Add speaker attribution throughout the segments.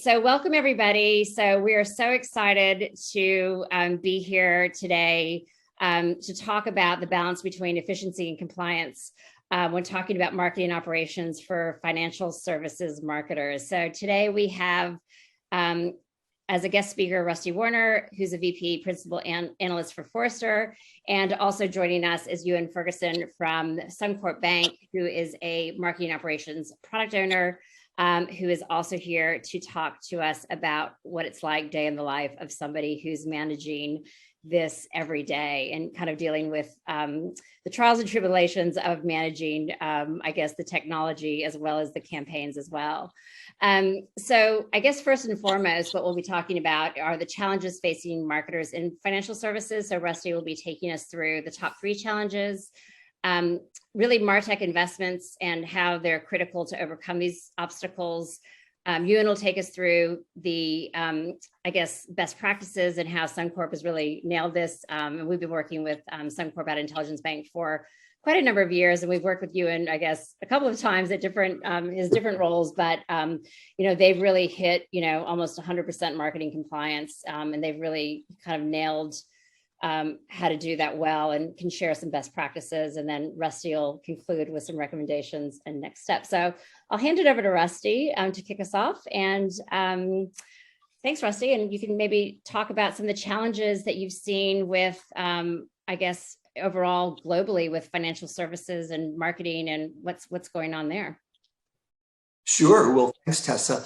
Speaker 1: So welcome everybody. So we are so excited to be here today to talk about the balance between efficiency and compliance when talking about marketing operations for financial services marketers. So today we have as a guest speaker, Rusty Warner, who's a VP Principal Analyst for Forrester, and also joining us is Ewan Ferguson from Suncorp Bank, who is a marketing operations product owner, who is also here to talk to us about what it's like day in the life of somebody who's managing this every day and kind of dealing with the trials and tribulations of managing, I guess, the technology as well as the campaigns as well. So I guess first and foremost, what we'll be talking about are the challenges facing marketers in financial services. So Rusty will be taking us through the top 3 challenges, really MarTech investments and how they're critical to overcome these obstacles. Ewan will take us through the, I guess, best practices and how Suncorp has really nailed this. And we've been working with Suncorp at Intelligence Bank for quite a number of years, and we've worked with Ewan, I guess, a couple of times at different his different roles. But they've really hit almost 100% marketing compliance, and they've really kind of nailed how to do that well, and can share some best practices. And then Rusty will conclude with some recommendations and next steps. So I'll hand it over to Rusty to kick us off. And thanks, Rusty. And you can maybe talk about some of the challenges that you've seen with, I guess, overall globally with financial services and marketing and what's going on there.
Speaker 2: Sure. Well, thanks, Tessa.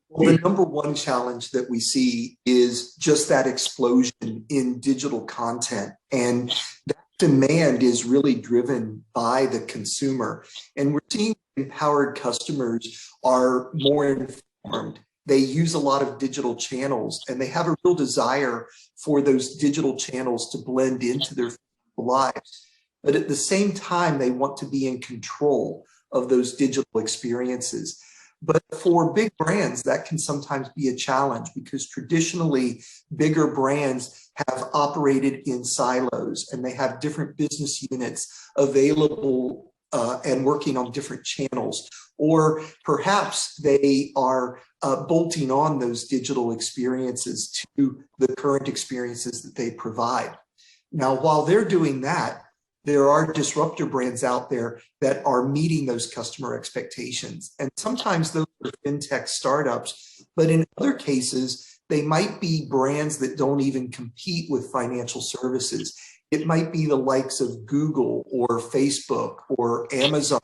Speaker 2: Well, the number one challenge that we see is just that explosion in digital content. And that demand is really driven by the consumer. And we're seeing empowered customers are more informed. They use a lot of digital channels, and they have a real desire for those digital channels to blend into their lives. But at the same time, they want to be in control of those digital experiences. But for big brands, that can sometimes be a challenge, because traditionally bigger brands have operated in silos, and they have different business units available and working on different channels. Or perhaps they are bolting on those digital experiences to the current experiences that they provide. Now, while they're doing that, there are disruptor brands out there that are meeting those customer expectations. And sometimes those are fintech startups, but in other cases, they might be brands that don't even compete with financial services. It might be the likes of Google or Facebook or Amazon,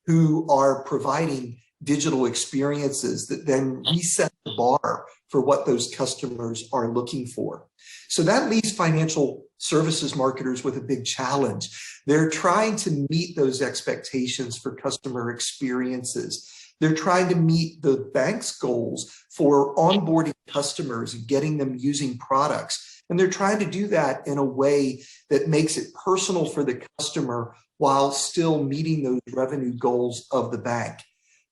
Speaker 2: who are providing digital experiences that then reset the bar for what those customers are looking for. So that leaves financial services marketers with a big challenge. They're trying to meet those expectations for customer experiences. They're trying to meet the bank's goals for onboarding customers and getting them using products. And they're trying to do that in a way that makes it personal for the customer while still meeting those revenue goals of the bank.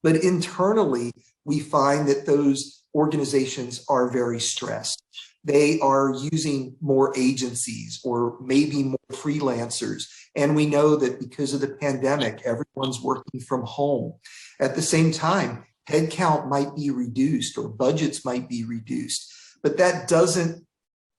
Speaker 2: But internally, we find that those organizations are very stressed. They are using more agencies or maybe more freelancers. And we know that because of the pandemic, everyone's working from home. At the same time, headcount might be reduced or budgets might be reduced, but that doesn't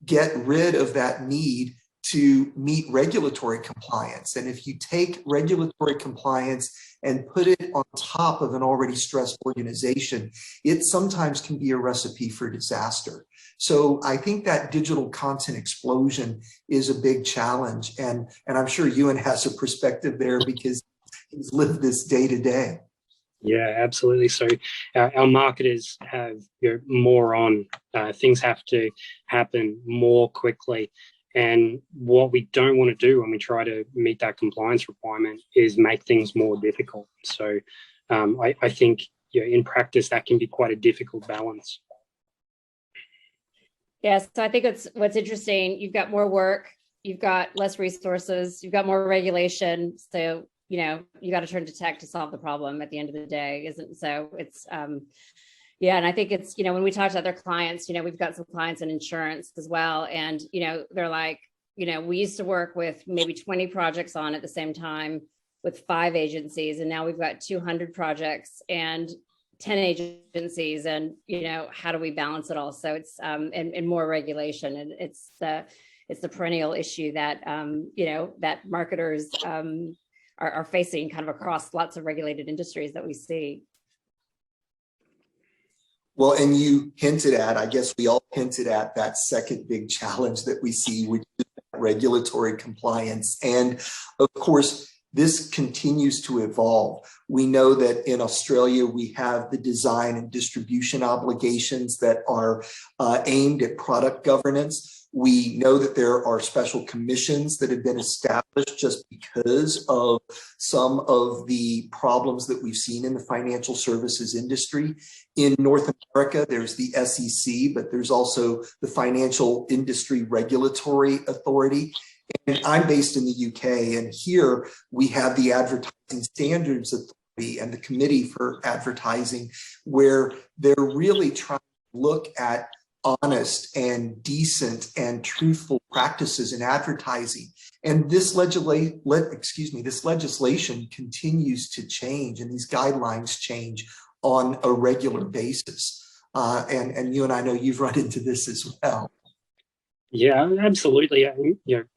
Speaker 2: get rid of that need to meet regulatory compliance. And if you take regulatory compliance and put it on top of an already stressed organization, it sometimes can be a recipe for disaster. So I think that digital content explosion is a big challenge. And I'm sure Ewan has a perspective there because he's lived this day to day.
Speaker 3: Yeah, absolutely. So our marketers have more on, things have to happen more quickly. And what we don't want to do when we try to meet that compliance requirement is make things more difficult. So I think in practice, that can be quite a difficult balance.
Speaker 1: Yes, so I think what's interesting. You've got more work, you've got less resources, you've got more regulation. So, you got to turn to tech to solve the problem at the end of the day, isn't it? So it's, yeah. And I think it's, when we talk to other clients, we've got some clients in insurance as well. And, they're like, we used to work with maybe 20 projects on at the same time with 5 agencies. And now we've got 200 projects and 10 agencies, and how do we balance it all? So it's and more regulation, and it's the perennial issue that that marketers are facing kind of across lots of regulated industries that we see.
Speaker 2: Well, and you hinted at, I guess we all hinted at that second big challenge that we see, which is regulatory compliance. And of course, this continues to evolve. We know that in Australia, we have the design and distribution obligations that are aimed at product governance. We know that there are special commissions that have been established just because of some of the problems that we've seen in the financial services industry. In North America, there's the SEC, but there's also the Financial Industry Regulatory Authority. And I'm based in the UK, and here we have the Advertising Standards Authority and the Committee for Advertising, where they're really trying to look at honest and decent and truthful practices in advertising. And this legislation continues to change, and these guidelines change on a regular basis. And you and I know you've run into this as well.
Speaker 3: Yeah, absolutely. It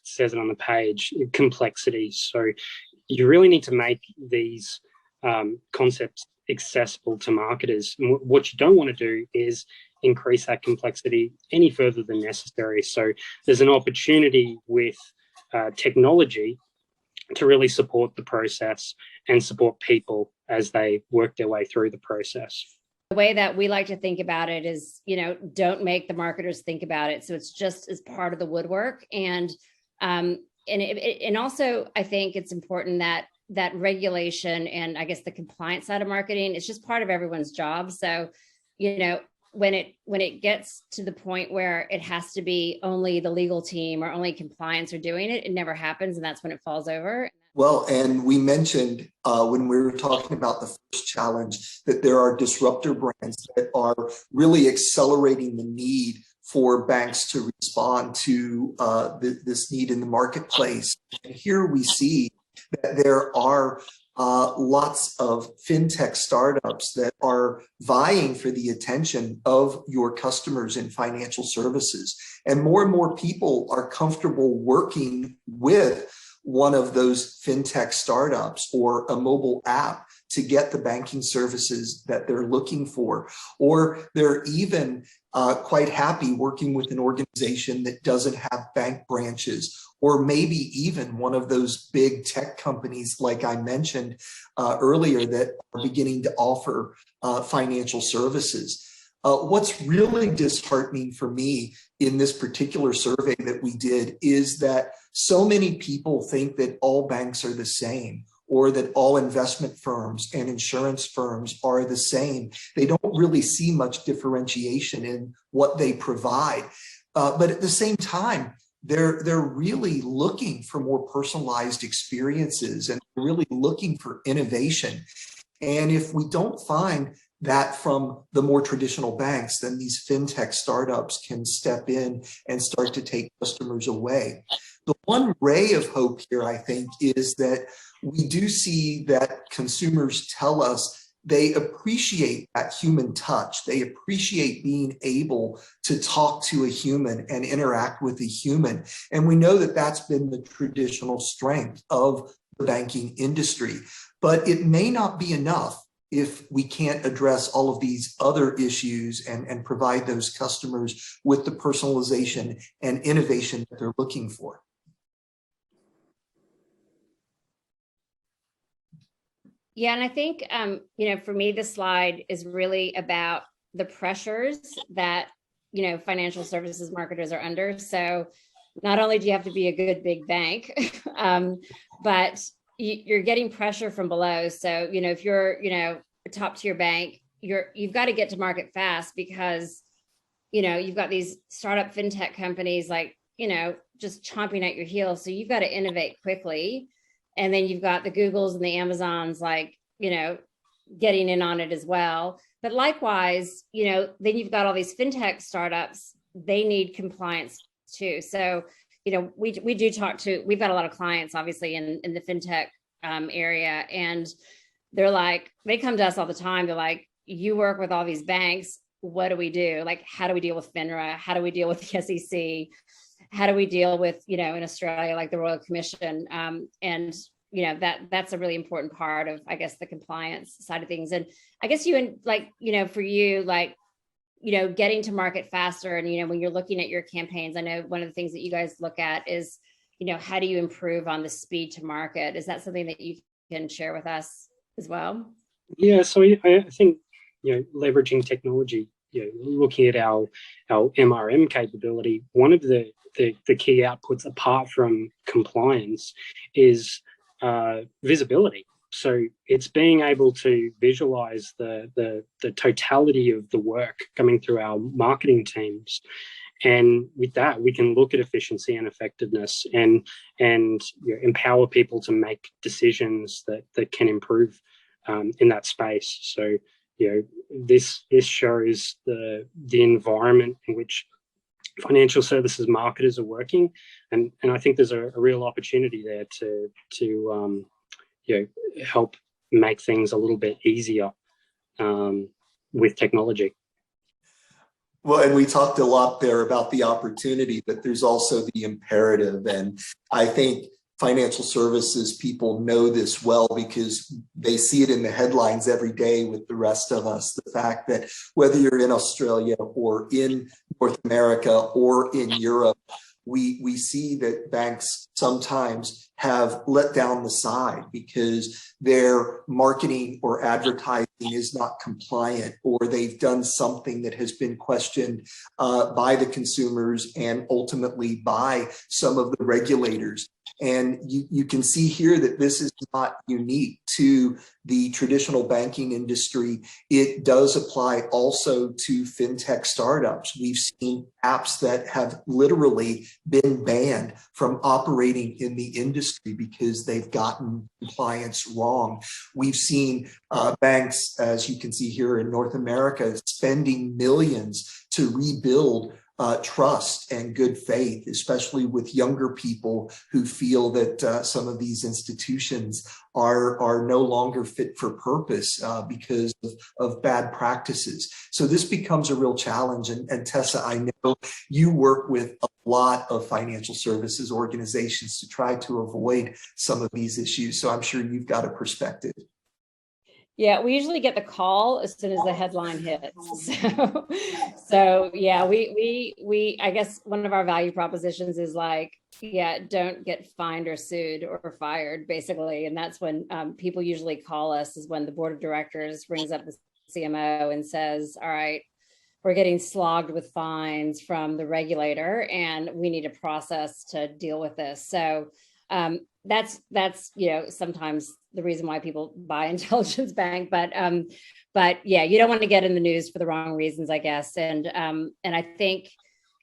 Speaker 3: says it on the page, complexity. So you really need to make these concepts accessible to marketers. And what you don't want to do is increase that complexity any further than necessary. So there's an opportunity with technology to really support the process and support people as they work their way through the process.
Speaker 1: The way that we like to think about it is, don't make the marketers think about it. So it's just as part of the woodwork. And also, I think it's important that regulation and I guess the compliance side of marketing, it's just part of everyone's job. So, when it gets to the point where it has to be only the legal team or only compliance are doing it, it never happens, and that's when it falls over.
Speaker 2: Well, and we mentioned when we were talking about the first challenge that there are disruptor brands that are really accelerating the need for banks to respond to this need in the marketplace. And here we see that there are lots of fintech startups that are vying for the attention of your customers in financial services. And more people are comfortable working with one of those fintech startups or a mobile app to get the banking services that they're looking for. Or they're even quite happy working with an organization that doesn't have bank branches, or maybe even one of those big tech companies, like I mentioned earlier, that are beginning to offer financial services. What's really disheartening for me in this particular survey that we did is that so many people think that all banks are the same, or that all investment firms and insurance firms are the same. They don't really see much differentiation in what they provide. But at the same time, they're really looking for more personalized experiences and really looking for innovation. And if we don't find that from the more traditional banks, then these fintech startups can step in and start to take customers away. The one ray of hope here, I think, is that we do see that consumers tell us they appreciate that human touch. They appreciate being able to talk to a human and interact with a human. And we know that that's been the traditional strength of the banking industry. But it may not be enough if we can't address all of these other issues and provide those customers with the personalization and innovation that they're looking for.
Speaker 1: Yeah, and I think, for me, this slide is really about the pressures that, financial services marketers are under. So not only do you have to be a good big bank, but you're getting pressure from below. So, if you're, a top tier bank, you've got to get to market fast because, you've got these startup fintech companies like, just chomping at your heels. So you've got to innovate quickly. And then you've got the Googles and the Amazons, like, getting in on it as well. But likewise, then you've got all these fintech startups, they need compliance too. So, we do we've got a lot of clients, obviously, in the fintech area. And they're like, they come to us all the time. They're like, you work with all these banks. What do we do? Like, how do we deal with FINRA? How do we deal with the SEC? How do we deal with, in Australia, like the Royal Commission? And that's a really important part of, I guess, the compliance side of things. And I guess for you, getting to market faster, and when you're looking at your campaigns, I know one of the things that you guys look at is, how do you improve on the speed to market? Is that something that you can share with us as well?
Speaker 3: Yeah, so I think leveraging technology, looking at our MRM capability, one of the key outputs apart from compliance is visibility. So it's being able to visualize the totality of the work coming through our marketing teams. And with that, we can look at efficiency and effectiveness and empower people to make decisions that can improve in that space. So, this shows the environment in which financial services marketers are working, and I think there's a real opportunity there to help make things a little bit easier with technology.
Speaker 2: Well, and we talked a lot there about the opportunity, but there's also the imperative. And I think financial services people know this well because they see it in the headlines every day with the rest of us. The fact that whether you're in Australia or in North America or in Europe, we see that banks sometimes have let down the side because their marketing or advertising is not compliant, or they've done something that has been questioned by the consumers and ultimately by some of the regulators. And you can see here that this is not unique to the traditional banking industry. It does apply also to fintech startups. We've seen apps that have literally been banned from operating in the industry because they've gotten compliance wrong. We've seen banks, as you can see here in North America, spending millions to rebuild trust and good faith, especially with younger people who feel that some of these institutions are no longer fit for purpose because of bad practices. So this becomes a real challenge. And Tessa, I know you work with a lot of financial services organizations to try to avoid some of these issues. So I'm sure you've got a perspective.
Speaker 1: Yeah, we usually get the call as soon as the headline hits. So yeah, we I guess one of our value propositions is don't get fined or sued or fired, basically. And that's when people usually call us, is when the board of directors brings up the CMO and says, all right, we're getting slogged with fines from the regulator and we need a process to deal with this. So that's sometimes the reason why people buy Intelligence Bank, but yeah, you don't want to get in the news for the wrong reasons, I guess. And I think,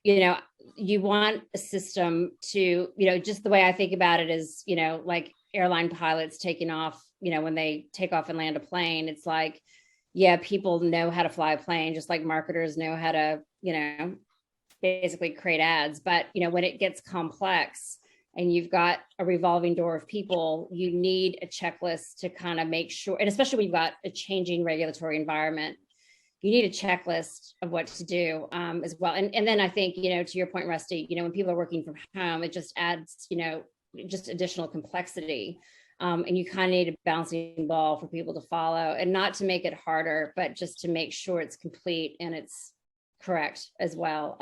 Speaker 1: you want a system to, just the way I think about it is, like airline pilots taking off, when they take off and land a plane, it's like, yeah, people know how to fly a plane, just like marketers know how to, basically create ads. But, when it gets complex, and you've got a revolving door of people, you need a checklist to kind of make sure, and especially when you've got a changing regulatory environment, you need a checklist of what to do as well. And then I think, to your point, Rusty, when people are working from home, it just adds, just additional complexity. And you kind of need a bouncing ball for people to follow, and not to make it harder, but just to make sure it's complete and it's correct as well.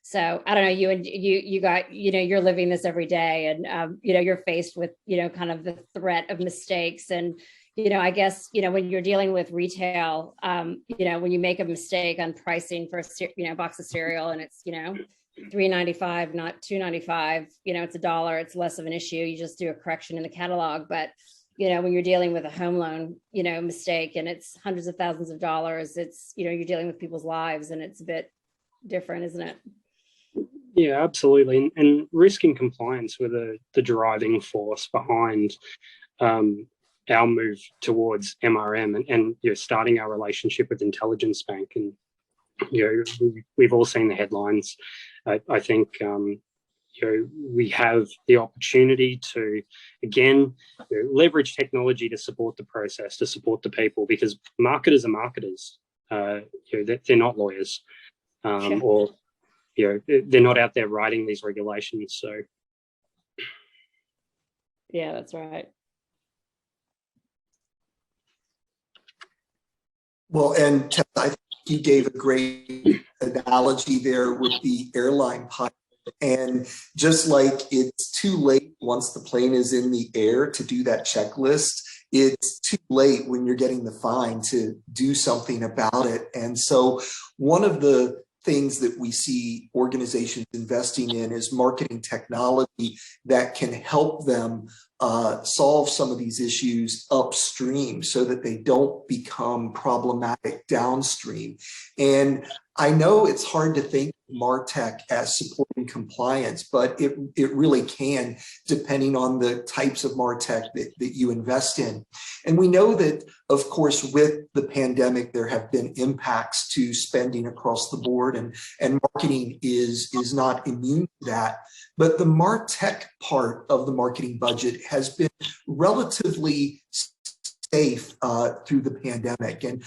Speaker 1: So I don't know, you got, you're living this every day, and, you're faced with, kind of the threat of mistakes. And, I guess, when you're dealing with retail, when you make a mistake on pricing for a box of cereal and it's, $3.95, not $2.95, it's $1, it's less of an issue. You just do a correction in the catalog. But, when you're dealing with a home loan, mistake and it's hundreds of thousands of dollars, it's, you're dealing with people's lives, and it's a bit different, isn't it?
Speaker 3: Yeah, absolutely. And risk and compliance were the driving force behind our move towards MRM and starting our relationship with Intelligence Bank. And we've all seen the headlines. I think we have the opportunity to, again, leverage technology to support the process, to support the people, because marketers are marketers. They're not lawyers, or they're not out there writing these regulations. So,
Speaker 1: yeah, that's right.
Speaker 2: Well, and Tessa, I think you gave a great analogy there with the airline pilot. And just like it's too late once the plane is in the air to do that checklist, it's too late when you're getting the fine to do something about it. And so one of the things that we see organizations investing in is marketing technology that can help them solve some of these issues upstream so that they don't become problematic downstream. And I know it's hard to think of MarTech as supporting compliance, but it really can, depending on the types of MarTech that you invest in. And we know that, of course, with the pandemic, there have been impacts to spending across the board, and marketing is not immune to that. But the MarTech part of the marketing budget has been relatively safe through the pandemic. And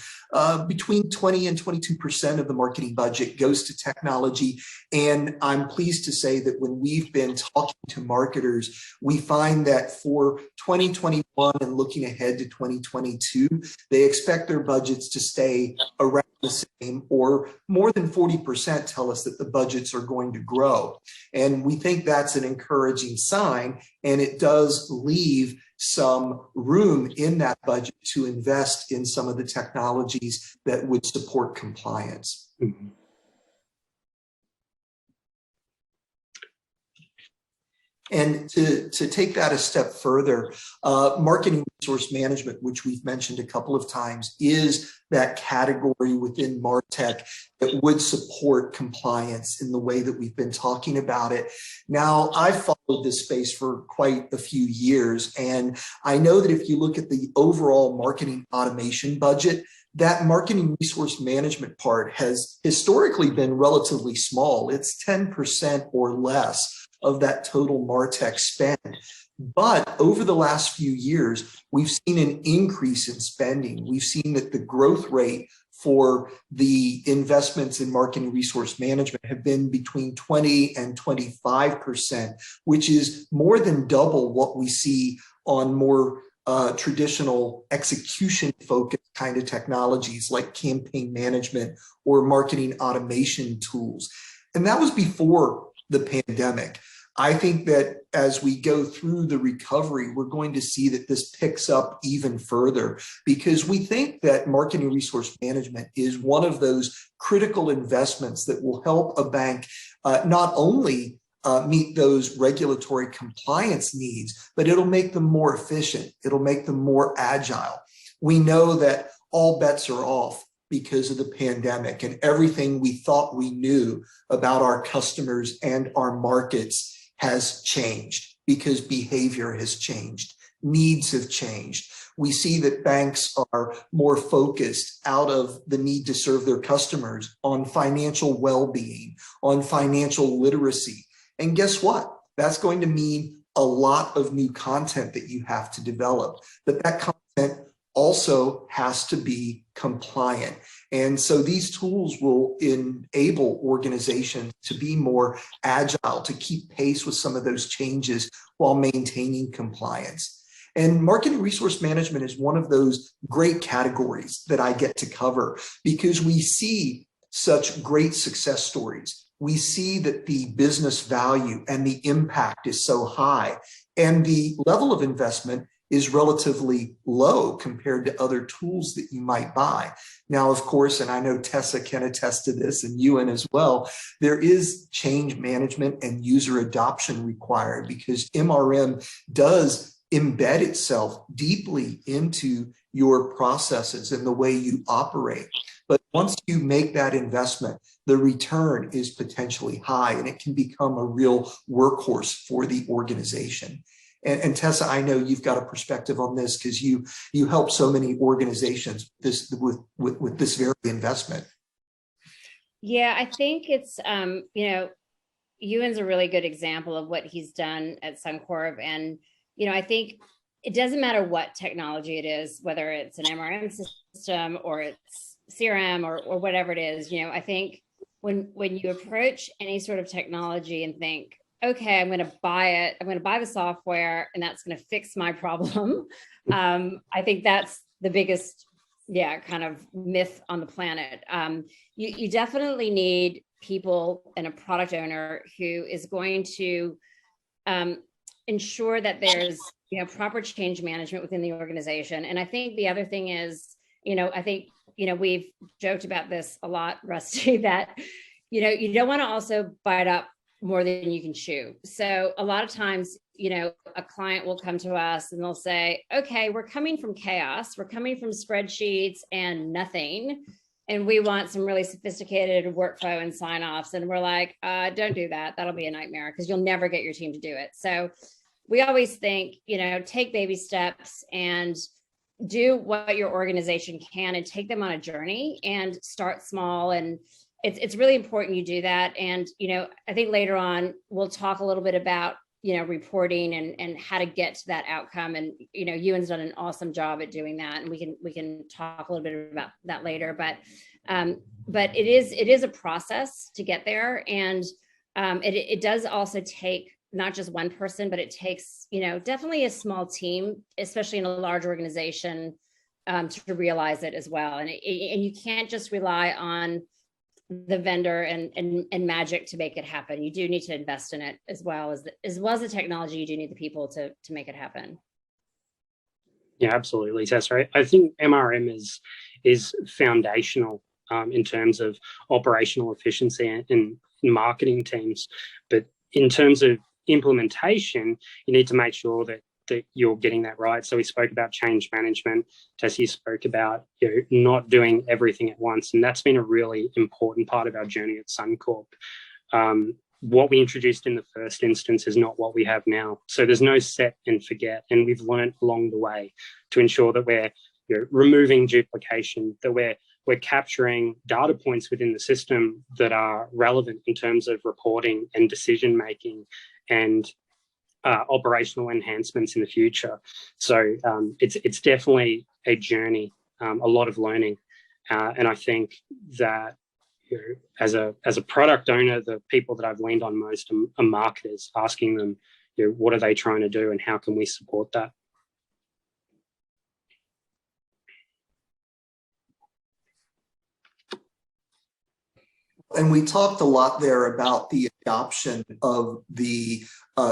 Speaker 2: between 20 and 22% of the marketing budget goes to technology. And I'm pleased to say that when we've been talking to marketers, we find that for 2021 and looking ahead to 2022, they expect their budgets to stay around the same, or more than 40% tell us that the budgets are going to grow. And we think that's an encouraging sign, and it does leave some room in that budget to invest in some of the technologies that would support compliance.
Speaker 3: Mm-hmm.
Speaker 2: And to take that a step further, marketing resource management, which we've mentioned a couple of times, is that category within MarTech that would support compliance in the way that we've been talking about it. Now, I've followed this space for quite a few years, and I know that if you look at the overall marketing automation budget, that marketing resource management part has historically been relatively small. It's 10% or less of that total MarTech spend. But over the last few years, we've seen an increase in spending. We've seen that the growth rate for the investments in marketing resource management have been between 20 and 25%, which is more than double what we see on more traditional execution-focused kind of technologies like campaign management or marketing automation tools. And that was before the pandemic. I think that as we go through the recovery, we're going to see that this picks up even further, because we think that marketing resource management is one of those critical investments that will help a bank not only meet those regulatory compliance needs, but it'll make them more efficient. It'll make them more agile. We know that all bets are off because of the pandemic, and everything we thought we knew about our customers and our markets has changed because behavior has changed. Needs have changed. We see that banks are more focused out of the need to serve their customers on financial well-being, on financial literacy. And guess what? That's going to mean a lot of new content that you have to develop. But that content also has to be compliant. And so these tools will enable organizations to be more agile, to keep pace with some of those changes while maintaining compliance. And marketing resource management is one of those great categories that I get to cover because we see such great success stories. We see that the business value and the impact is so high, and the level of investment is relatively low compared to other tools that you might buy. Now, of course, and I know Tessa can attest to this, and Ewan as well, there is change management and user adoption required because MRM does embed itself deeply into your processes and the way you operate. But once you make that investment, the return is potentially high, and it can become a real workhorse for the organization. And Tessa, I know you've got a perspective on this because you help so many organizations with this very investment.
Speaker 1: Yeah, I think it's Ewan's a really good example of what he's done at Suncorp. And, I think it doesn't matter what technology it is, whether it's an MRM system or it's CRM or whatever it is. I think when you approach any sort of technology and think, okay, I'm going to buy it, I'm going to buy the software and that's going to fix my problem. I think that's the biggest, kind of myth on the planet. You definitely need people and a product owner who is going to ensure that there's proper change management within the organization. And I think the other thing is, I think we've joked about this a lot, Rusty, that you don't want to also bite up more than you can chew. So a lot of times, a client will come to us and they'll say, okay, we're coming from chaos, we're coming from spreadsheets and nothing, and we want some really sophisticated workflow and sign-offs. And we're like, don't do that. That'll be a nightmare because you'll never get your team to do it. So we always think, take baby steps and do what your organization can and take them on a journey and start small. And it's really important you do that. And, I think later on, we'll talk a little bit about, reporting and how to get to that outcome. And, Ewan's done an awesome job at doing that. And we can talk a little bit about that later, but it is a process to get there. And it does also take not just one person, but it takes, definitely a small team, especially in a large organization, to realize it as well. And you can't just rely on the vendor and magic to make it happen. You do need to invest in it as well as the technology. You do need the people to make it happen.
Speaker 3: Yeah, absolutely, Tessa. I think MRM is foundational in terms of operational efficiency and marketing teams. But in terms of implementation, you need to make sure that you're getting that right. So we spoke about change management. Tessie spoke about not doing everything at once, and that's been a really important part of our journey at Suncorp. What we introduced in the first instance is not what we have now. So there's no set and forget, and we've learned along the way to ensure that we're removing duplication, that we're capturing data points within the system that are relevant in terms of reporting and decision making and operational enhancements in the future. So it's definitely a journey, a lot of learning, and I think that as a product owner, the people that I've leaned on most are marketers, asking them, what are they trying to do and how can we support that?
Speaker 2: And we talked a lot there about the adoption of the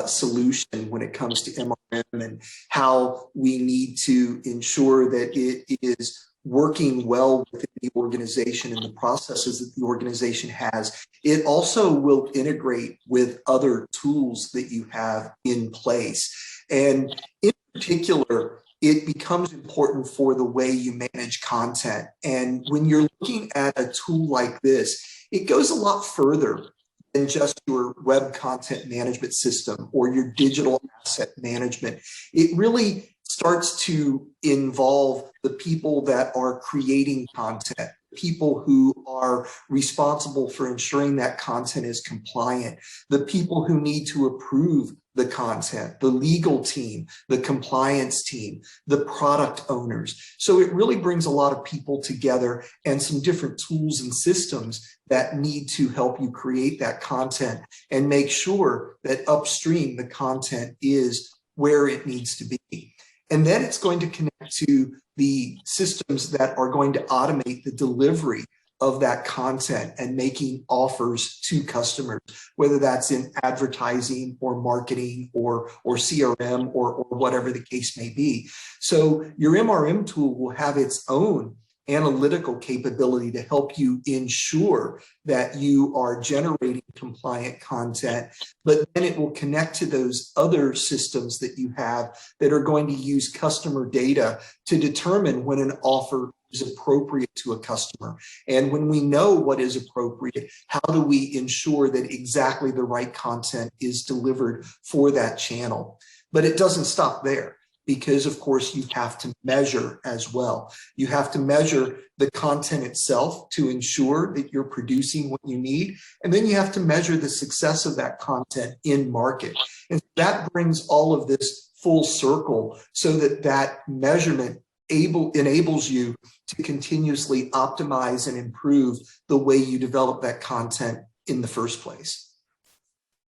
Speaker 2: solution when it comes to MRM and how we need to ensure that it is working well within the organization and the processes that the organization has. It also will integrate with other tools that you have in place. And in particular, it becomes important for the way you manage content. And when you're looking at a tool like this, it goes a lot further than just your web content management system or your digital asset management. It really starts to involve the people that are creating content, people who are responsible for ensuring that content is compliant, the people who need to approve the content, the legal team, the compliance team, the product owners. So it really brings a lot of people together and some different tools and systems that need to help you create that content and make sure that upstream the content is where it needs to be. And then it's going to connect to the systems that are going to automate the delivery of that content and making offers to customers, whether that's in advertising or marketing or CRM or whatever the case may be. So your MRM tool will have its own analytical capability to help you ensure that you are generating compliant content, but then it will connect to those other systems that you have that are going to use customer data to determine when an offer is appropriate to a customer. And when we know what is appropriate, how do we ensure that exactly the right content is delivered for that channel? But it doesn't stop there. because of course you have to measure as well. You have to measure the content itself to ensure that you're producing what you need. And then you have to measure the success of that content in market. And that brings all of this full circle so that that measurement enables you to continuously optimize and improve the way you develop that content in the first place.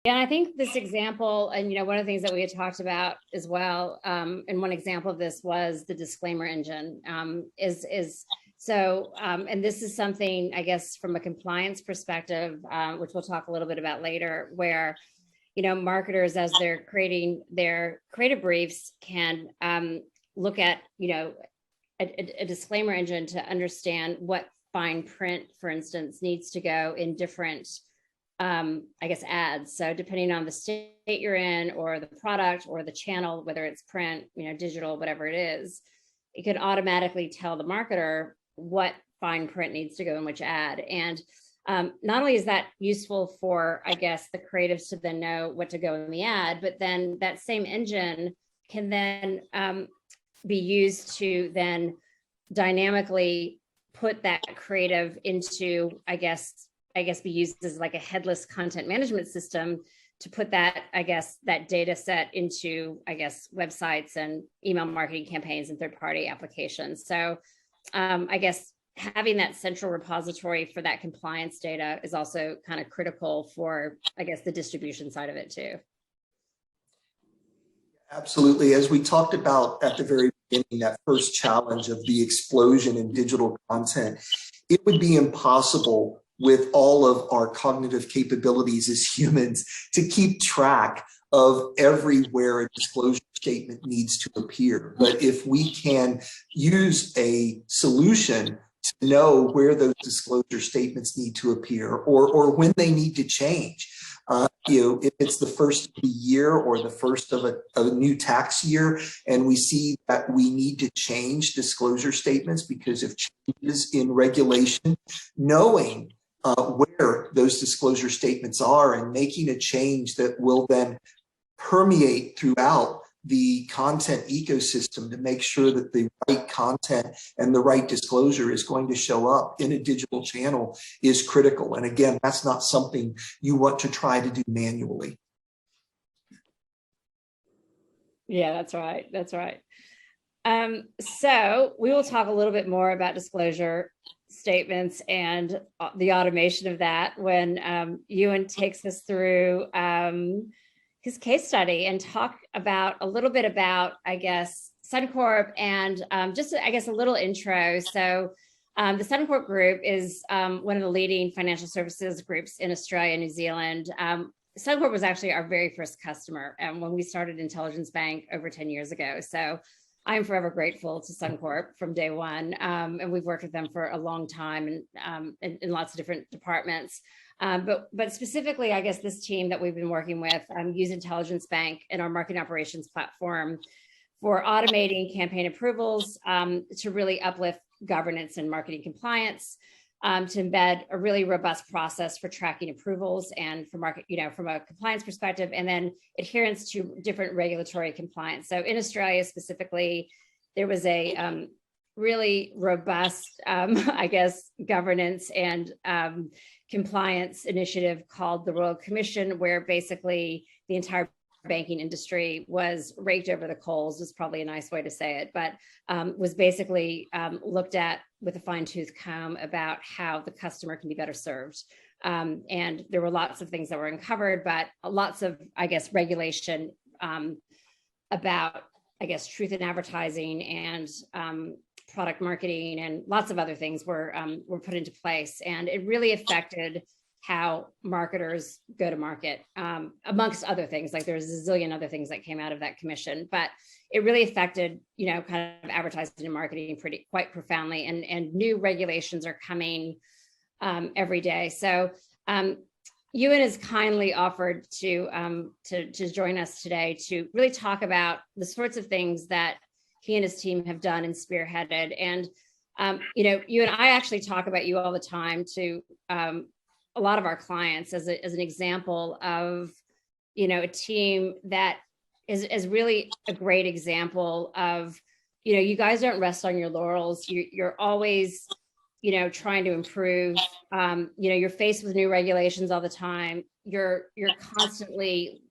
Speaker 1: Yeah, and I think this example, and one of the things that we had talked about as well, and one example of this was the disclaimer engine. And this is something, I guess, from a compliance perspective, which we'll talk a little bit about later, where marketers, as they're creating their creative briefs, can look at a disclaimer engine to understand what fine print, for instance, needs to go in different I guess ads. So depending on the state you're in, or the product, or the channel, whether it's print, digital, whatever it is, it could automatically tell the marketer what fine print needs to go in which ad. And not only is that useful for, I guess, the creatives to then know what to go in the ad, but then that same engine can then be used to then dynamically put that creative into, I guess be used as like a headless content management system to put that, I guess, that data set into, I guess, websites and email marketing campaigns and third-party applications. So I guess having that central repository for that compliance data is also kind of critical for, I guess, the distribution side of it too.
Speaker 2: Absolutely. As we talked about at the very beginning, that first challenge of the explosion in digital content, it would be impossible with all of our cognitive capabilities as humans to keep track of everywhere a disclosure statement needs to appear. But if we can use a solution to know where those disclosure statements need to appear, or when they need to change, if it's the first of the year or the first of a new tax year, and we see that we need to change disclosure statements because of changes in regulation, knowing where those disclosure statements are and making a change that will then permeate throughout the content ecosystem to make sure that the right content and the right disclosure is going to show up in a digital channel is critical. And again, that's not something you want to try to do manually.
Speaker 1: Yeah, that's right. That's right. So we will talk a little bit more about disclosure statements and the automation of that when Ewan takes us through his case study and talk about a little bit about, I guess, Suncorp and just, I guess, a little intro. So the Suncorp Group is one of the leading financial services groups in Australia and New Zealand. Suncorp was actually our very first customer when we started Intelligence Bank over 10 years ago. So I'm forever grateful to Suncorp from day one. And we've worked with them for a long time and in lots of different departments. But specifically, I guess this team that we've been working with use Intelligence Bank and our marketing operations platform for automating campaign approvals to really uplift governance and marketing compliance, to embed a really robust process for tracking approvals and for market, from a compliance perspective, and then adherence to different regulatory compliance. So in Australia specifically, there was a really robust, I guess, governance and compliance initiative called the Royal Commission, where basically the entire banking industry was raked over the coals, is probably a nice way to say it, but was basically looked at with a fine-tooth comb about how the customer can be better served. And there were lots of things that were uncovered, but lots of, I guess, regulation about, I guess, truth in advertising and product marketing and lots of other things were put into place. And it really affected how marketers go to market, amongst other things. Like there's a zillion other things that came out of that commission, but it really affected, kind of advertising and marketing quite profoundly. And new regulations are coming every day. So Ewan has kindly offered to join us today to really talk about the sorts of things that he and his team have done and spearheaded. And you and I actually talk about you all the time to a lot of our clients as an example of, a team that is really a great example of, you guys don't rest on your laurels. You're always, trying to improve. You're faced with new regulations all the time. You're constantly,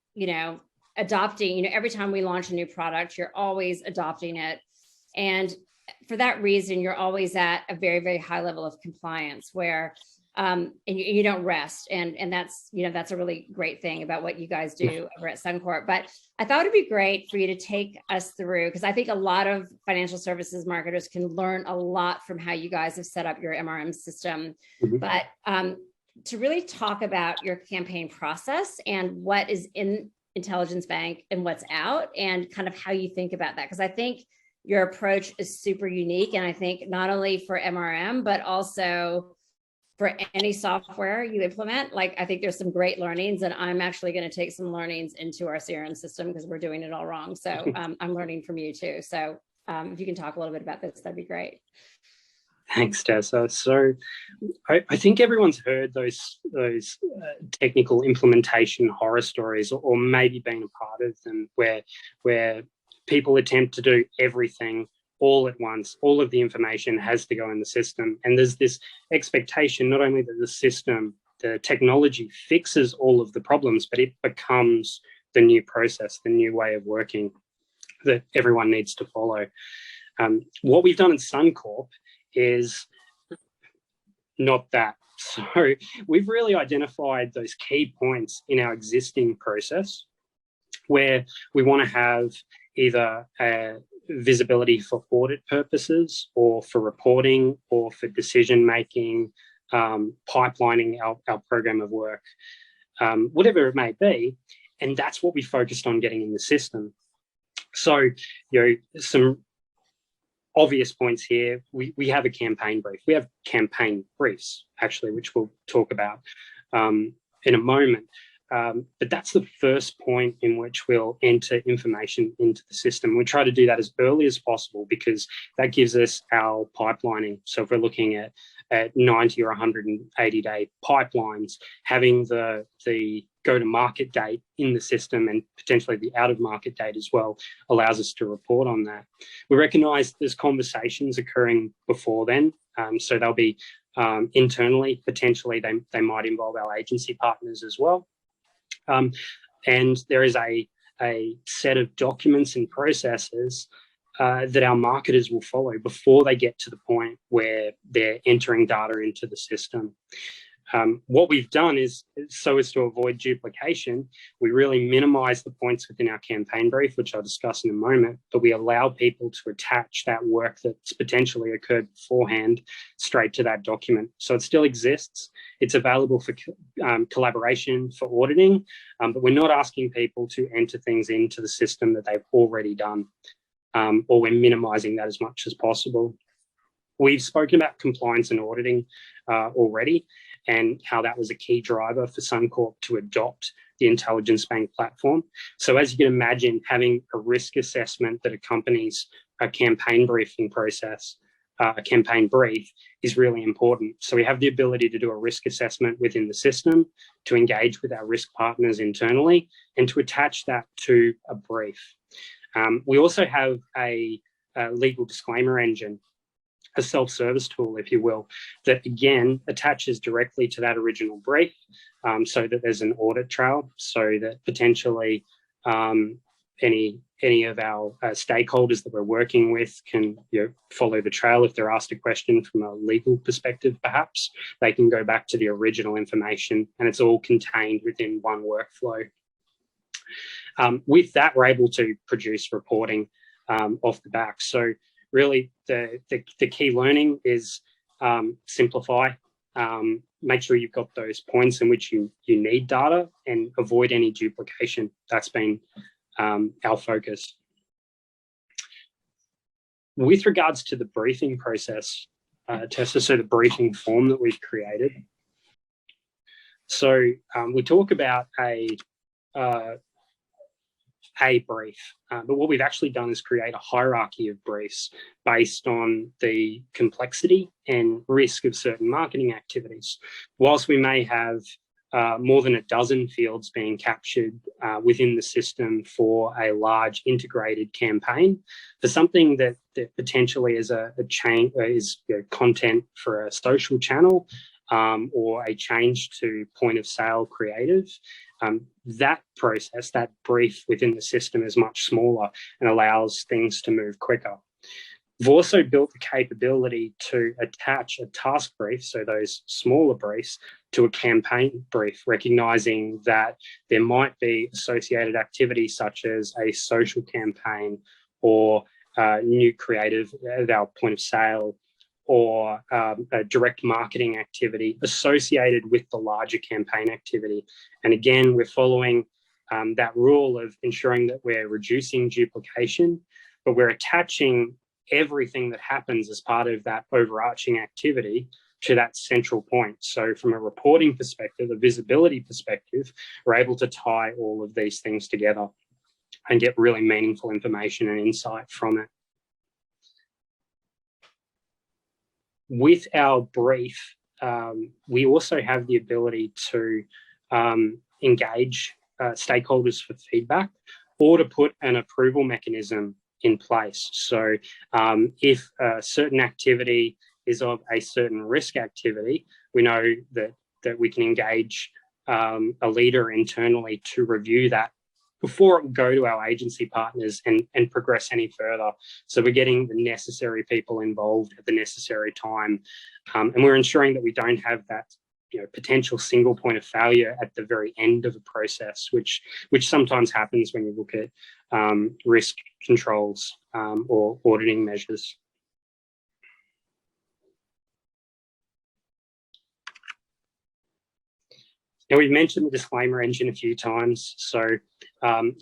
Speaker 1: adopting, every time we launch a new product, you're always adopting it. And for that reason, you're always at a very, very high level of compliance where, and you don't rest. And that's, that's a really great thing about what you guys do over at Suncorp. But I thought it'd be great for you to take us through, because I think a lot of financial services marketers can learn a lot from how you guys have set up your MRM system.
Speaker 3: Mhm.
Speaker 1: But to really talk about your campaign process and what is in Intelligence Bank and what's out, and kind of how you think about that. Because I think your approach is super unique. And I think not only for MRM, but also for any software you implement, like, I think there's some great learnings, and I'm actually going to take some learnings into our CRM system because we're doing it all wrong. So I'm learning from you too. So if you can talk a little bit about this, that'd be great.
Speaker 3: Thanks, Tessa. So I think everyone's heard those technical implementation horror stories, or maybe been a part of them, where people attempt to do everything all at once. All of the information has to go in the system. And there's this expectation, not only that the system, the technology fixes all of the problems, but it becomes the new process, the new way of working that everyone needs to follow. What we've done at Suncorp is not that. So we've really identified those key points in our existing process where we want to have either a visibility for audit purposes, or for reporting, or for decision making, pipelining our program of work, whatever it may be. And that's what we focused on getting in the system. So, some obvious points here. We have a campaign brief. We have campaign briefs, actually, which we'll talk about in a moment. But that's the first point in which we'll enter information into the system. We try to do that as early as possible because that gives us our pipelining. So if we're looking at 90 or 180-day pipelines, having the go-to-market date in the system and potentially the out-of-market date as well allows us to report on that. We recognise there's conversations occurring before then, so they'll be internally. Potentially, they might involve our agency partners as well. And there is a set of documents and processes that our marketers will follow before they get to the point where they're entering data into the system. What we've done is, so as to avoid duplication, we really minimize the points within our campaign brief, which I'll discuss in a moment, but we allow people to attach that work that's potentially occurred beforehand straight to that document. So it still exists. It's available for collaboration, for auditing, but we're not asking people to enter things into the system that they've already done, or we're minimizing that as much as possible. We've spoken about compliance and auditing already, and how that was a key driver for Suncorp to adopt the Intelligence Bank platform. So as you can imagine, having a risk assessment that accompanies a campaign briefing process, a campaign brief, is really important. So we have the ability to do a risk assessment within the system, to engage with our risk partners internally, and to attach that to a brief. We also have a legal disclaimer engine, a self-service tool, if you will, that again attaches directly to that original brief, so that there's an audit trail, so that potentially any of our stakeholders that we're working with can follow the trail. If they're asked a question from a legal perspective, perhaps they can go back to the original information, and it's all contained within one workflow. With that, we're able to produce reporting off the back. So really, the key learning is simplify. Make sure you've got those points in which you need data, and avoid any duplication. That's been our focus. With regards to the briefing process, Tessa, so the briefing form that we've created. So we talk about a brief, but what we've actually done is create a hierarchy of briefs based on the complexity and risk of certain marketing activities. Whilst we may have more than a dozen fields being captured within the system for a large integrated campaign for something that potentially is a change, is content for a social channel or a change to point of sale creative. That process, that brief within the system is much smaller and allows things to move quicker. We've also built the capability to attach a task brief, so those smaller briefs, to a campaign brief, recognizing that there might be associated activities such as a social campaign or new creative at our point of sale or a direct marketing activity associated with the larger campaign activity. And again, we're following that rule of ensuring that we're reducing duplication, but we're attaching everything that happens as part of that overarching activity to that central point. So from a reporting perspective, a visibility perspective, we're able to tie all of these things together and get really meaningful information and insight from it. With our brief, we also have the ability to engage stakeholders for feedback or to put an approval mechanism in place. So if a certain activity is of a certain risk activity, we know that we can engage a leader internally to review that before it will go to our agency partners and progress any further. So we're getting the necessary people involved at the necessary time. And we're ensuring that we don't have that potential single point of failure at the very end of a process, which sometimes happens when you look at risk controls or auditing measures. Now, we've mentioned the disclaimer engine a few times, so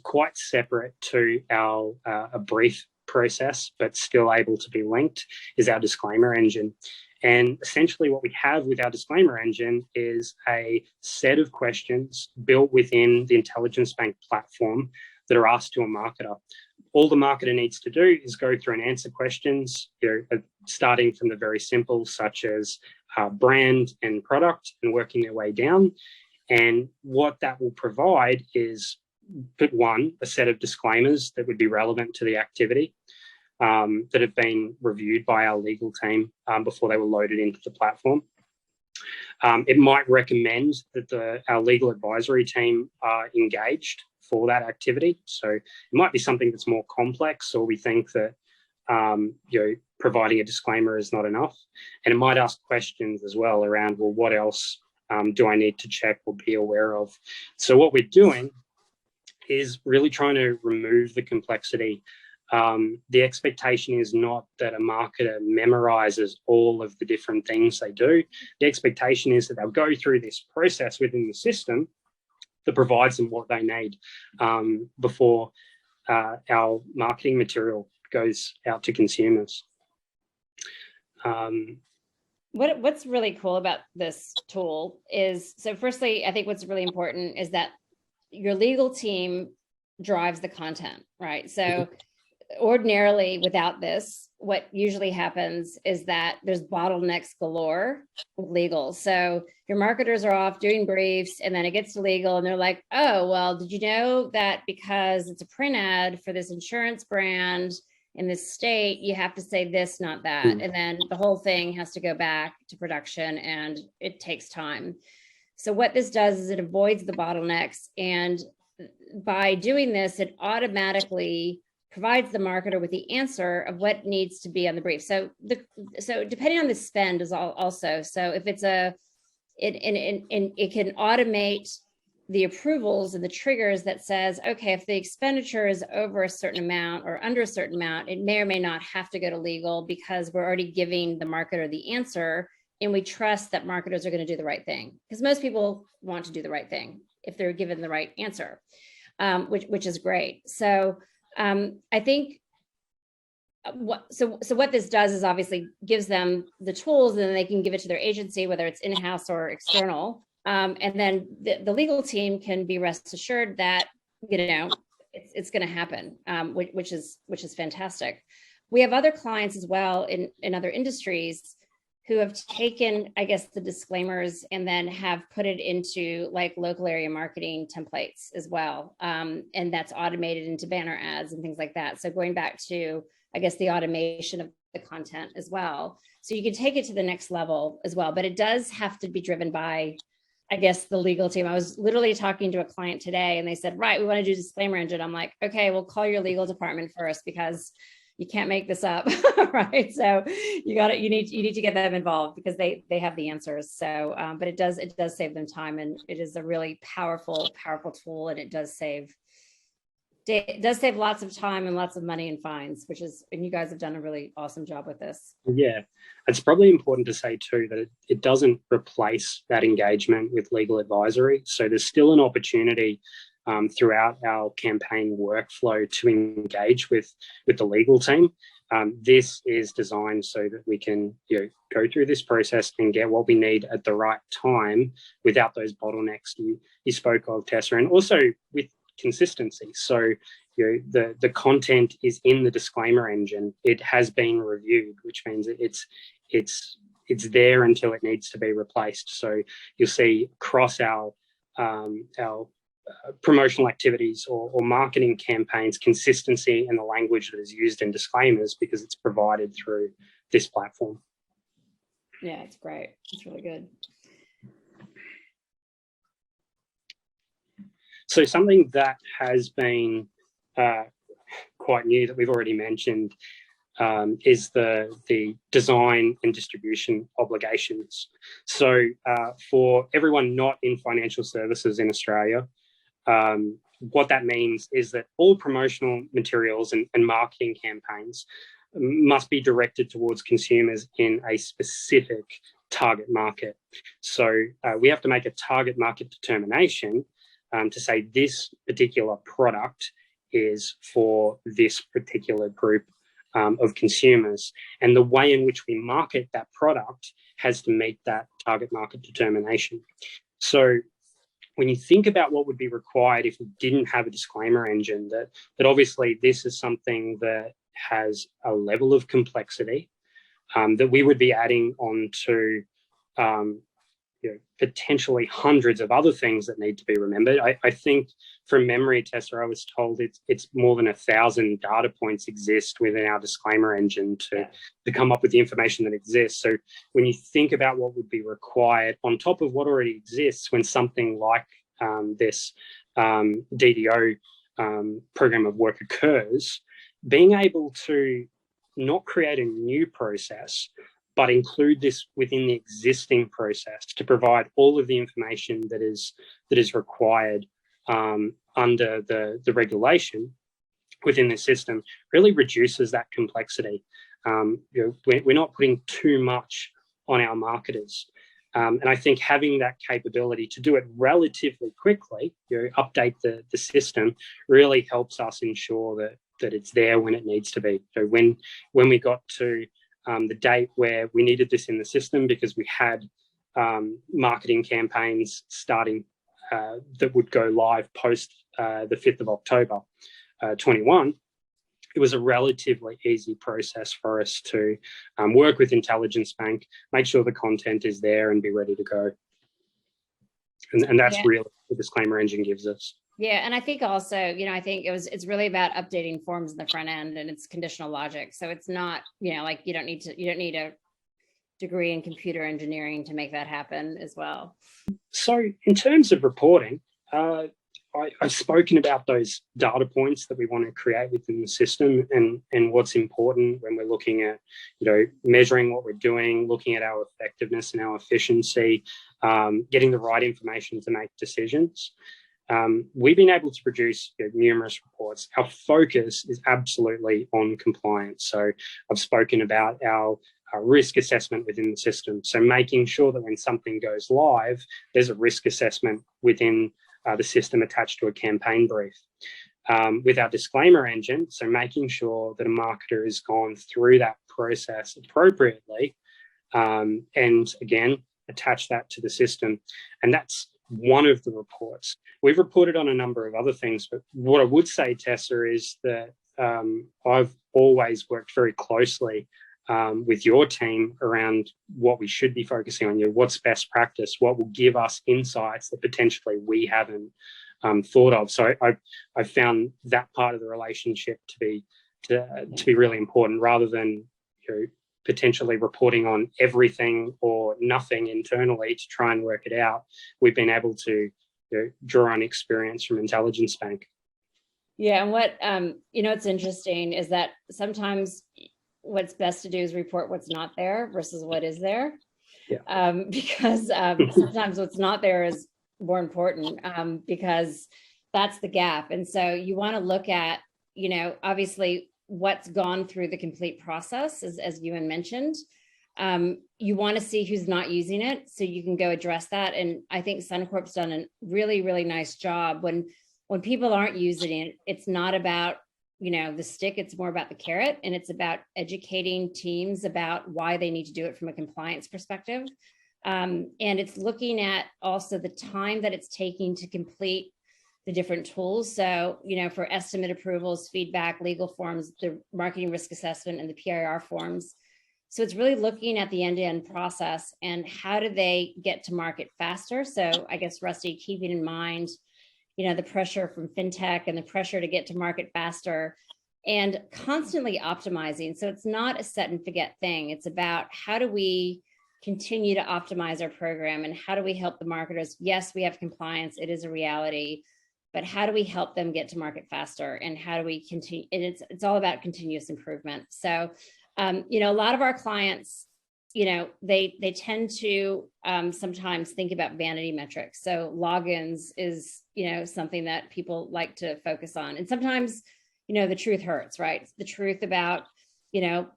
Speaker 3: quite separate to our a brief process, but still able to be linked, is our disclaimer engine. And essentially what we have with our disclaimer engine is a set of questions built within the Intelligence Bank platform that are asked to a marketer. All the marketer needs to do is go through and answer questions, starting from the very simple, such as brand and product, and working their way down. And what that will provide is, one, a set of disclaimers that would be relevant to the activity that have been reviewed by our legal team before they were loaded into the platform. It might recommend that our legal advisory team are engaged for that activity. So it might be something that's more complex, or we think that providing a disclaimer is not enough. And it might ask questions as well around, well, what else do I need to check or be aware of? So what we're doing is really trying to remove the complexity. The expectation is not that a marketer memorizes all of the different things they do. The expectation is that they'll go through this process within the system that provides them what they need before our marketing material goes out to consumers.
Speaker 1: What's really cool about this tool is, so firstly, I think what's really important is that your legal team drives the content, right? So ordinarily without this, what usually happens is that there's bottlenecks galore with legal. So your marketers are off doing briefs, and then it gets to legal and they're like, oh, well, did you know that because it's a print ad for this insurance brand in this state, you have to say this, not that. And then the whole thing has to go back to production and it takes time. So what this does is it avoids the bottlenecks. And by doing this, it automatically provides the marketer with the answer of what needs to be on the brief. So depending on the spend is also, so if it's it can automate the approvals and the triggers that says, okay, if the expenditure is over a certain amount or under a certain amount, it may or may not have to go to legal because we're already giving the marketer the answer. And we trust that marketers are going to do the right thing, because most people want to do the right thing if they're given the right answer, which is great. So I think what this does is obviously gives them the tools, and then they can give it to their agency, whether it's in-house or external. And then the legal team can be rest assured that it's going to happen, which is fantastic. We have other clients as well in other industries who have taken, I guess, the disclaimers and then have put it into like local area marketing templates as well. And that's automated into banner ads and things like that. So going back to, I guess, the automation of the content as well. So you can take it to the next level as well, but it does have to be driven by, I guess, the legal team. I was literally talking to a client today and they said, right, we want to do disclaimer engine. I'm like, okay, well, call your legal department first because you can't make this up, right? So you need to get them involved because they have the answers. So, but it does save them time, and it is a really powerful tool, and it does save lots of time and lots of money and fines, and you guys have done a really awesome job with this.
Speaker 3: Yeah, it's probably important to say too that it doesn't replace that engagement with legal advisory. So there's still an opportunity throughout our campaign workflow to engage with the legal team. This is designed so that we can go through this process and get what we need at the right time without those bottlenecks you spoke of, Tessa, and also with consistency. So the content is in the disclaimer engine. It has been reviewed, which means it's there until it needs to be replaced. So you'll see across our promotional activities or marketing campaigns, consistency in the language that is used in disclaimers because it's provided through this platform.
Speaker 1: Yeah, it's great. It's really good.
Speaker 3: So something that has been quite new that we've already mentioned is the design and distribution obligations. So for everyone not in financial services in Australia, what that means is that all promotional materials and marketing campaigns must be directed towards consumers in a specific target market. So we have to make a target market determination to say this particular product is for this particular group of consumers. And the way in which we market that product has to meet that target market determination. So when you think about what would be required if we didn't have a disclaimer engine, that obviously this is something that has a level of complexity that we would be adding on to potentially hundreds of other things that need to be remembered. I think from memory, Tessa, I was told it's more than 1,000 data points exist within our disclaimer engine to come up with the information that exists. So when you think about what would be required on top of what already exists when something like this DDO program of work occurs, being able to not create a new process, but include this within the existing process to provide all of the information that is required under the regulation within the system really reduces that complexity. We're not putting too much on our marketers. And I think having that capability to do it relatively quickly, update the system, really helps us ensure that it's there when it needs to be. So when we got to the date where we needed this in the system because we had marketing campaigns starting that would go live post the 5th of October 21, it was a relatively easy process for us to work with Intelligence Bank, make sure the content is there and be ready to go. And that's really what the disclaimer engine gives us.
Speaker 1: Yeah, and I think also, I think it's really about updating forms in the front end, and it's conditional logic. So it's not, like you don't need a degree in computer engineering to make that happen as well. So
Speaker 3: in terms of reporting, I've spoken about those data points that we want to create within the system and what's important when we're looking at, measuring what we're doing, looking at our effectiveness and our efficiency, getting the right information to make decisions. We've been able to produce numerous reports. Our focus is absolutely on compliance. So I've spoken about our risk assessment within the system. So making sure that when something goes live, there's a risk assessment within the system attached to a campaign brief. With our disclaimer engine, so making sure that a marketer has gone through that process appropriately, and again, attach that to the system. And that's one of the reports. We've reported on a number of other things, but what I would say, Tessa, is that I've always worked very closely with your team around what we should be focusing on. What's best practice? What will give us insights that potentially we haven't thought of? So I found that part of the relationship to be really important, rather than potentially reporting on everything or nothing internally to try and work it out. We've been able to draw on experience from Intelligence Bank.
Speaker 1: Yeah, and what what's interesting is that sometimes what's best to do is report what's not there versus what is there. Yeah. Because sometimes what's not there is more important, because that's the gap. And so you want to look at, obviously what's gone through the complete process, as Ewan mentioned. You want to see who's not using it so you can go address that. And I think Suncorp's done a really, really nice job. When people aren't using it, it's not about, the stick, it's more about the carrot, and it's about educating teams about why they need to do it from a compliance perspective. And it's looking at also the time that it's taking to complete the different tools. So, for estimate approvals, feedback, legal forms, the marketing risk assessment, and the PIR forms. So it's really looking at the end-to-end process and how do they get to market faster. So I guess, Rusty, keeping in mind, the pressure from fintech and the pressure to get to market faster and constantly optimizing. So it's not a set and forget thing. It's about how do we continue to optimize our program and how do we help the marketers? Yes, we have compliance. It is a reality. But how do we help them get to market faster? And how do we continue? And it's all about continuous improvement. So, a lot of our clients, they tend to sometimes think about vanity metrics. So logins is, something that people like to focus on. And sometimes, the truth hurts, right? The truth about,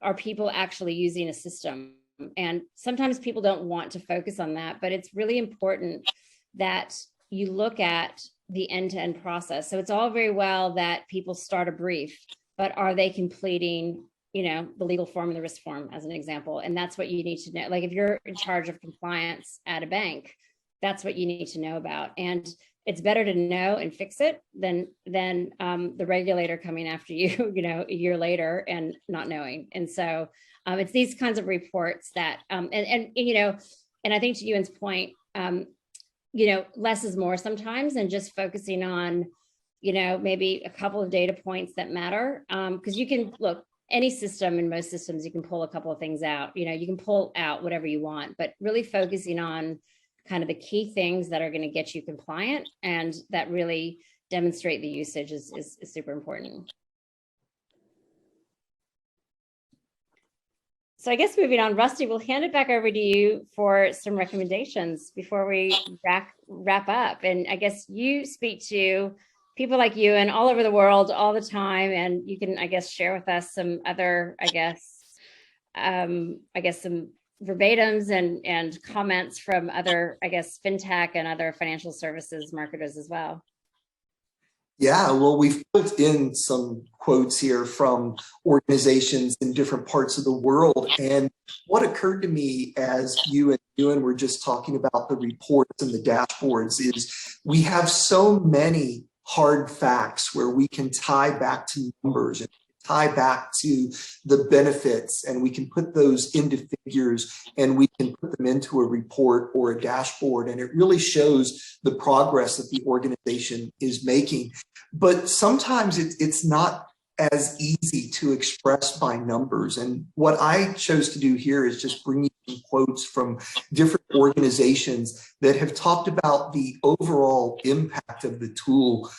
Speaker 1: are people actually using a system? And sometimes people don't want to focus on that, but it's really important that you look at the end-to-end process. So it's all very well that people start a brief, but are they completing, the legal form and the risk form, as an example? And that's what you need to know. Like if you're in charge of compliance at a bank, that's what you need to know about. And it's better to know and fix it than the regulator coming after you, a year later and not knowing. And so it's these kinds of reports that, and I think to Ewan's point, less is more sometimes, and just focusing on, maybe a couple of data points that matter. Because you can look, any system, in most systems, you can pull a couple of things out, you can pull out whatever you want, but really focusing on kind of the key things that are going to get you compliant and that really demonstrate the usage is super important. So I guess moving on, Rusty, we'll hand it back over to you for some recommendations before we wrap up. And I guess you speak to people like you and all over the world all the time, and you can, share with us some other, some verbatims and comments from other, fintech and other financial services marketers as well.
Speaker 2: Yeah, well, we've put in some quotes here from organizations in different parts of the world. And what occurred to me as you and Ewan were just talking about the reports and the dashboards is we have so many hard facts where we can tie back to numbers and tie back to the benefits, and we can put those into figures and we can put them into a report or a dashboard, and it really shows the progress that the organization is making. But sometimes it's not as easy to express by numbers. And what I chose to do here is just bring you some quotes from different organizations that have talked about the overall impact of the tool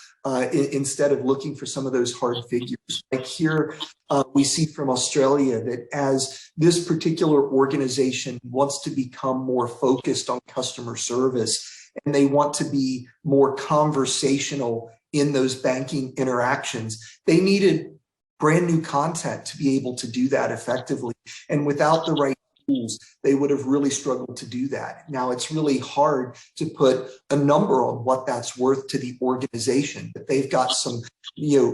Speaker 2: instead of looking for some of those hard figures. Like here, we see from Australia that as this particular organization wants to become more focused on customer service and they want to be more conversational in those banking interactions, they needed brand new content to be able to do that effectively. And without the right tools, they would have really struggled to do that. Now, it's really hard to put a number on what that's worth to the organization, but they've got some,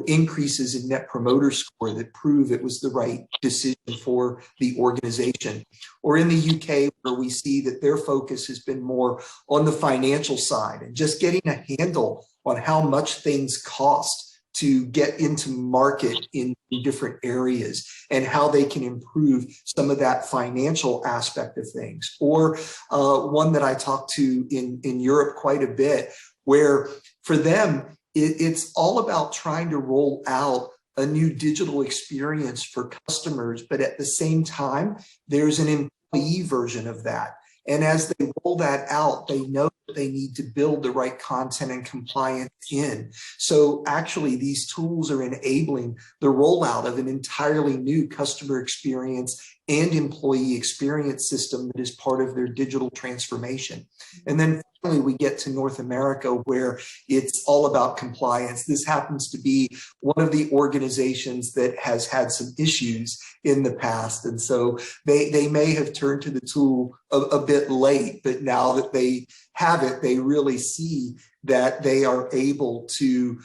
Speaker 2: increases in net promoter score that prove it was the right decision for the organization. Or in the UK, where we see that their focus has been more on the financial side and just getting a handle on how much things cost to get into market in different areas and how they can improve some of that financial aspect of things. Or one that I talked to in Europe quite a bit, where for them, it's all about trying to roll out a new digital experience for customers, but at the same time, there's an employee version of that. And as they roll that out, they know that they need to build the right content and compliance in. So actually, these tools are enabling the rollout of an entirely new customer experience and employee experience system that is part of their digital transformation. And then finally, we get to North America, where it's all about compliance. This happens to be one of the organizations that has had some issues in the past. And so they may have turned to the tool a bit late, but now that they have it, they really see that they are able to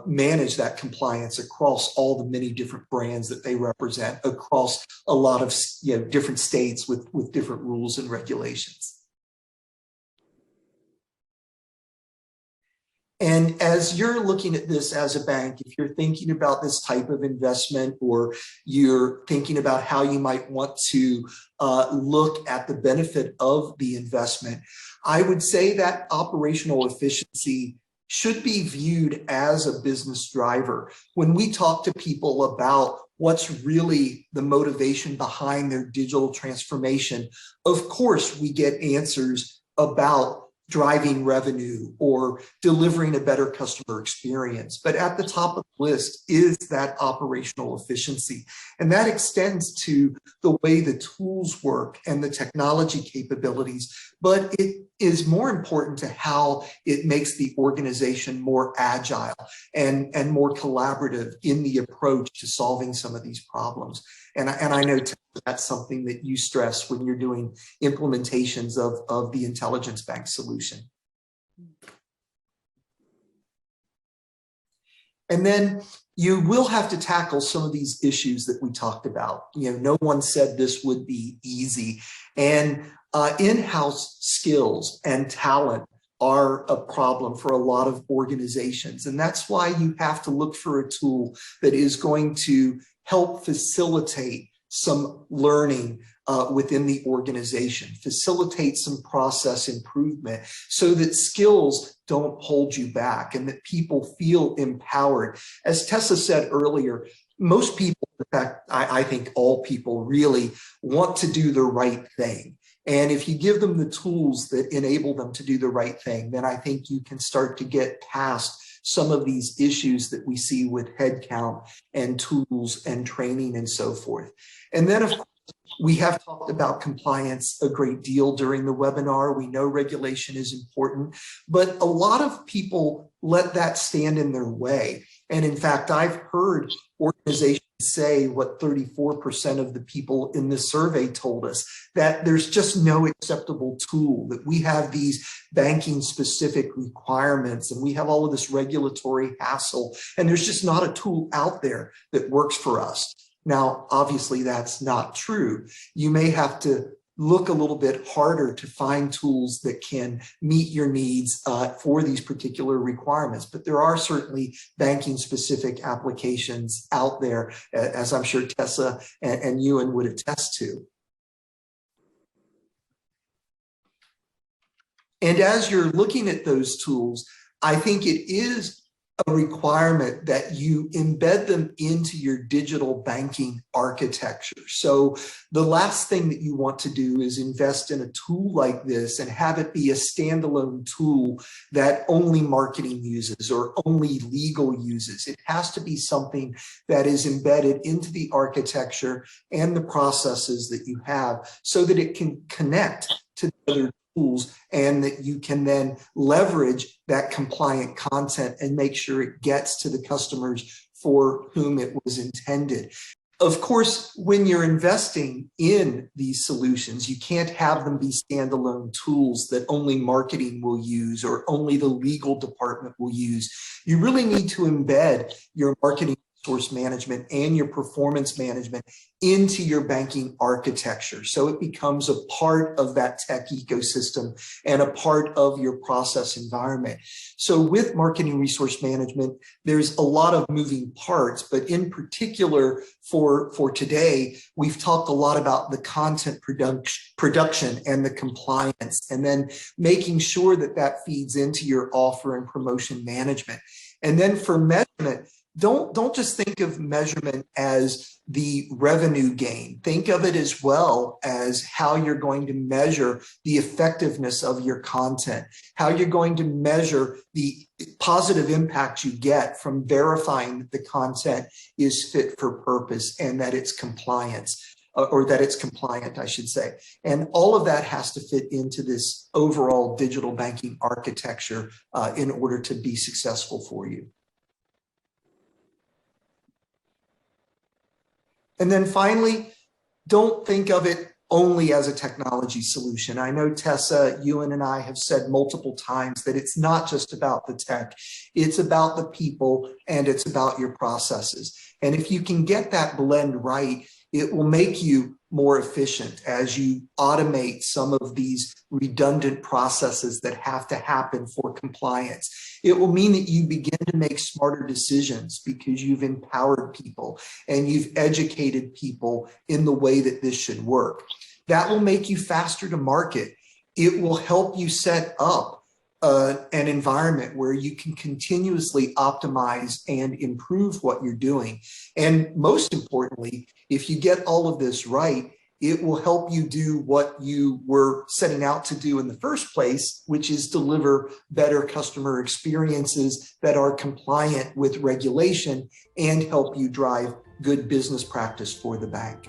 Speaker 2: manage that compliance across all the many different brands that they represent across a lot of different states with different rules and regulations. And as you're looking at this as a bank, if you're thinking about this type of investment, or you're thinking about how you might want to look at the benefit of the investment, I would say that operational efficiency should be viewed as a business driver. When we talk to people about what's really the motivation behind their digital transformation, of course, we get answers about driving revenue or delivering a better customer experience. But at the top of the list is that operational efficiency. And that extends to the way the tools work and the technology capabilities. But it is more important to how it makes the organization more agile and more collaborative in the approach to solving some of these problems. And I know that's something that you stress when you're doing implementations of the Intelligence Bank solution. And then you will have to tackle some of these issues that we talked about. No one said this would be easy. And in-house skills and talent are a problem for a lot of organizations. And that's why you have to look for a tool that is going to help facilitate some learning within the organization, facilitate some process improvement so that skills don't hold you back and that people feel empowered. As Tessa said earlier, most people, in fact, I think all people really want to do the right thing. And if you give them the tools that enable them to do the right thing, then I think you can start to get past some of these issues that we see with headcount and tools and training and so forth. And then, of course, we have talked about compliance a great deal during the webinar. We know regulation is important, but a lot of people let that stand in their way. And in fact, I've heard organizations say what 34% of the people in this survey told us, that there's just no acceptable tool, that we have these banking specific requirements and we have all of this regulatory hassle, and there's just not a tool out there that works for us. Now, obviously that's not true. You may have to look a little bit harder to find tools that can meet your needs for these particular requirements. But there are certainly banking specific applications out there, as I'm sure Tessa and Ewan would attest to. And as you're looking at those tools, I think it is a requirement that you embed them into your digital banking architecture. So the last thing that you want to do is invest in a tool like this and have it be a standalone tool that only marketing uses or only legal uses. It has to be something that is embedded into the architecture and the processes that you have so that it can connect to the other tools and that you can then leverage that compliant content and make sure it gets to the customers for whom it was intended. Of course, when you're investing in these solutions, you can't have them be standalone tools that only marketing will use or only the legal department will use. You really need to embed your marketing resource management and your performance management into your banking architecture. So it becomes a part of that tech ecosystem and a part of your process environment. So with marketing resource management, there's a lot of moving parts, but in particular for today, we've talked a lot about the content production and the compliance, and then making sure that that feeds into your offer and promotion management. And then for measurement, don't just think of measurement as the revenue gain. Think of it as well as how you're going to measure the effectiveness of your content, how you're going to measure the positive impact you get from verifying that the content is fit for purpose and that it's compliance. Or that it's compliant, I should say. And all of that has to fit into this overall digital banking architecture in order to be successful for you. And then finally, don't think of it only as a technology solution. I know, Tessa, Ewan and I have said multiple times that it's not just about the tech, it's about the people and it's about your processes. And if you can get that blend right, it will make you more efficient as you automate some of these redundant processes that have to happen for compliance. It will mean that you begin to make smarter decisions because you've empowered people and you've educated people in the way that this should work. That will make you faster to market. It will help you set up an environment where you can continuously optimize and improve what you're doing. And most importantly, if you get all of this right, it will help you do what you were setting out to do in the first place, which is deliver better customer experiences that are compliant with regulation and help you drive good business practice for the bank.